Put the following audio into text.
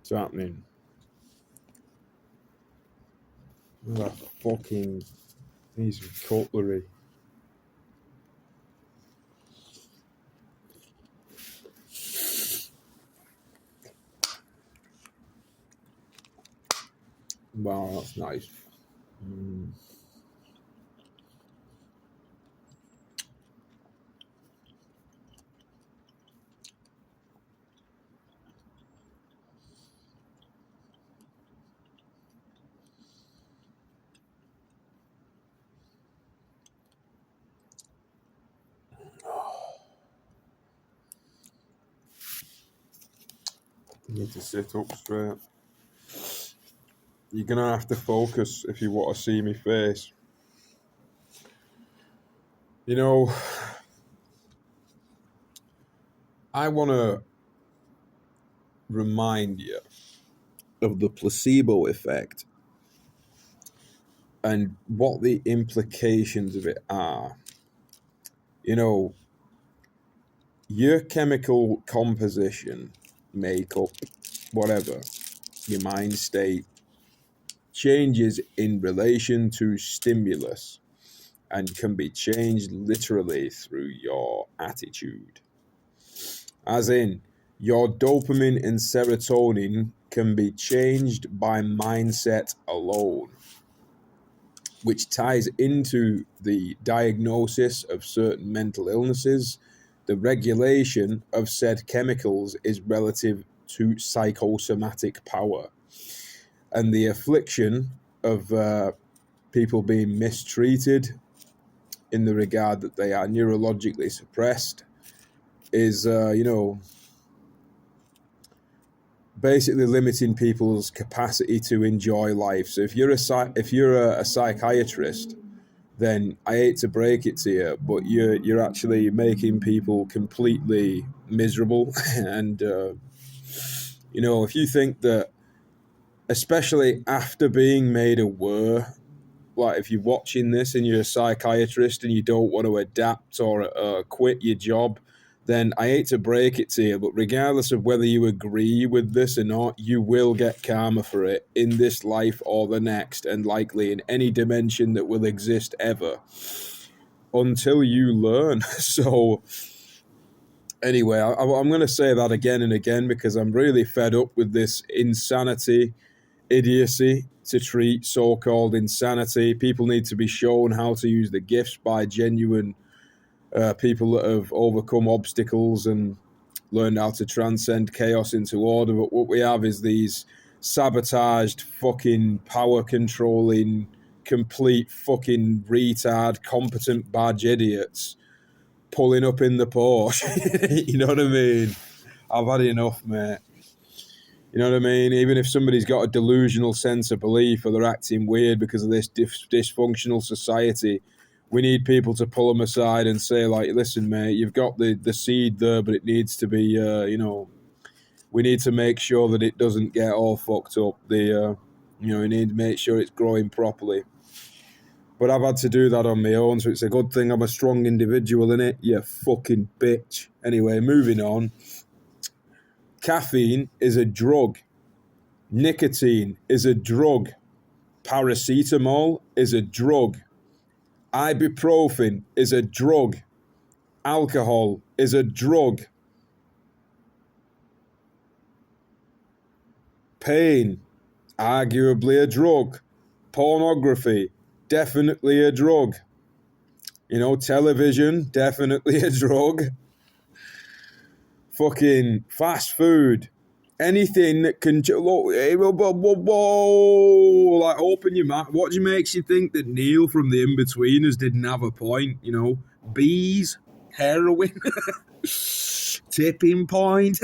What's happening? That fucking needs some cutlery. Wow, that's nice. You need to sit up straight. You're gonna have to focus if you want to see me face. You know, I want to remind you of the placebo effect and what the implications of it are. You know, your chemical composition, makeup, whatever, your mind state, changes in relation to stimulus and can be changed literally through your attitude. As in, your dopamine and serotonin can be changed by mindset alone, which ties into the diagnosis of certain mental illnesses. The regulation of said chemicals is relative to psychosomatic power, and the affliction of people being mistreated in the regard that they are neurologically suppressed is, basically limiting people's capacity to enjoy life. So if you're a psychiatrist, then I hate to break it to you, but you're actually making people completely miserable. And if you think that, especially after being made aware, like if you're watching this and you're a psychiatrist and you don't want to adapt or quit your job, then I hate to break it to you, but regardless of whether you agree with this or not, you will get karma for it in this life or the next, and likely in any dimension that will exist ever, until you learn. So anyway, I'm going to say that again and again because I'm really fed up with this insanity, idiocy to treat so-called insanity. People need to be shown how to use the gifts by genuine people that have overcome obstacles and learned how to transcend chaos into order. But what we have is these sabotaged, fucking power controlling, complete fucking retard, competent badge idiots pulling up in the Porsche. You know what I mean? I've had enough, mate. You know what I mean? Even if somebody's got a delusional sense of belief or they're acting weird because of this dysfunctional society, we need people to pull them aside and say, like, listen, mate, you've got the seed there, but it needs to be, we need to make sure that it doesn't get all fucked up. We need to make sure it's growing properly. But I've had to do that on my own, so it's a good thing I'm a strong individual, innit? You fucking bitch. Anyway, moving on. Caffeine is a drug. Nicotine is a drug. Paracetamol is a drug. Ibuprofen is a drug. Alcohol is a drug. Pain, arguably a drug. Pornography, definitely a drug. Television, definitely a drug. Fucking fast food. Anything that can... Whoa, like, open your mouth. What makes you think that Neil from The In-Betweeners didn't have a point? Bees, heroin, tipping point.